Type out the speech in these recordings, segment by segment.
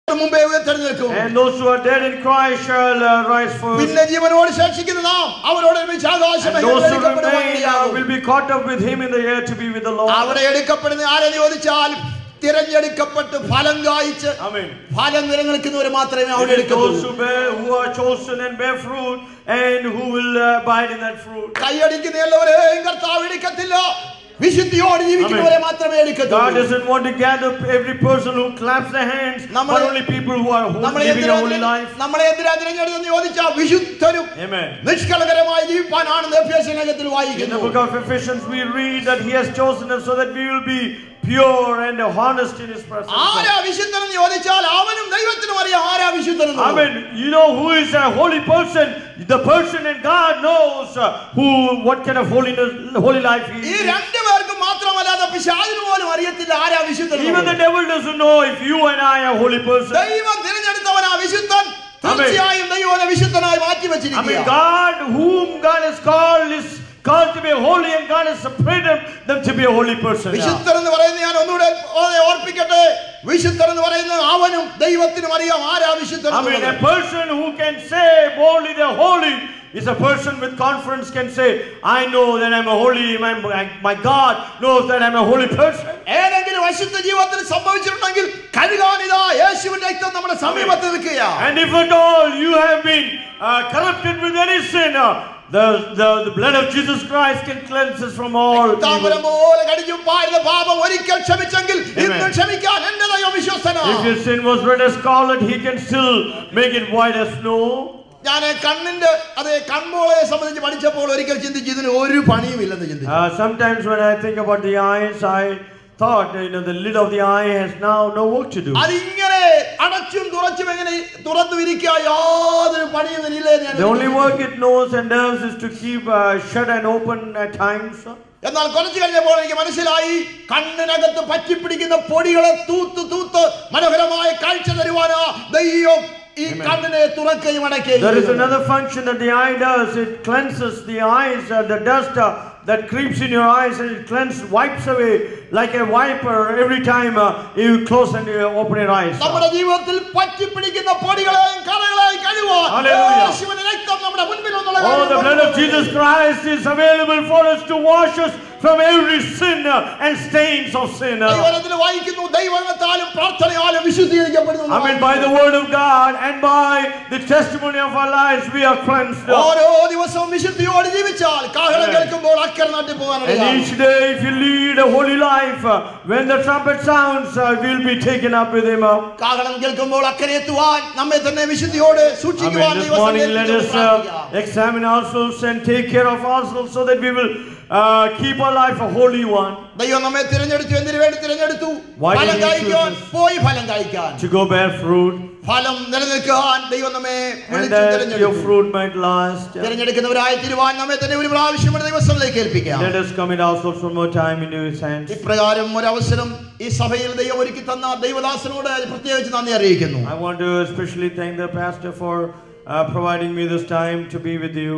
And those who are dead in Christ shall rise first. And those who remain will be caught up with him in the air to be with the Lord. Amen. Those who are chosen and bear fruit and who will abide in that fruit. God doesn't want to gather every person who claps their hands, but only people who are living a holy life. Amen. In the book of Ephesians we read that he has chosen us so that we will be pure and honest in his presence. Amen. You know who is a holy person? The person, and God knows what kind of holy life he is. Even the devil doesn't know if you and I are holy person. Amen. God, whom God has called, is called to be holy, and God has separated them to be a holy person. Amen. A person who can say boldly they are holy is a person with confidence can say, I know that I'm a holy, my God knows that I'm a holy person. And if at all you have been corrupted with any sin, the blood of Jesus Christ can cleanse us from all evil. If your sin was red as scarlet, he can still make it white as snow. Sometimes when I think about the eyes, I thought, the lid of the eye has now no work to do. The only work it knows and does is to keep shut and open at times. എന്നാൽ കുറച്ചു കഴിഞ്ഞപ്പോൾ എനിക്ക് മനസ്സിലായി കണ്ണിനകത്ത് പറ്റിപ്പിടിക്കുന്ന പൊടികളെ തൂത്ത് മനോഹരമായ കാഴ്ച തരുവാനാ ദൈവം ഈ കണ്ണിനെ തുറക്കുകയും അടയ്ക്കുകയും. There is another function that the eye does. It cleanses the eyes, the dust that creeps in your eyes, and it wipes away like a wiper every time you close and you open your eyes. നമ്മുടെ ജീവിതത്തിൽ പറ്റിപ്പിടിക്കുന്ന പൊടികളെയും കറകളെയും കഴുകുവാൻ യേശുവിന്റെ രക്തം നമ്മുടെ മുൻപിൽ വന്നുള്ള കാര്യം. Oh, the blood of Jesus Christ is available for us to wash us from every sin and stains of sin. I mean, by the word of God and by the testimony of our lives, we are cleansed. And each day, if you lead a holy life, when the trumpet sounds, we'll be taken up with him. Amen. This morning, let us examine ourselves and take care of ourselves so that we will keep our life a holy one. Why did he choose us? To go bear fruit. And that your fruit might last. Let us commit ourselves one more time into his hands. I want to especially thank the pastor for providing me this time to be with you.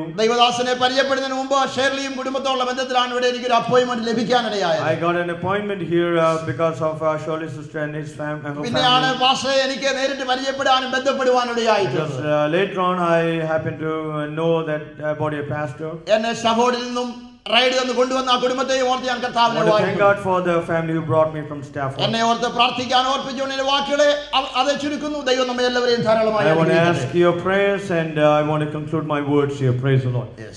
I got an appointment here because of Shirley's sister and his family. Because later on I happened to know that about a pastor. I want to thank God for the family who brought me from Stafford. I want to ask your prayers and I want to conclude my words here. Praise the Lord. Yes.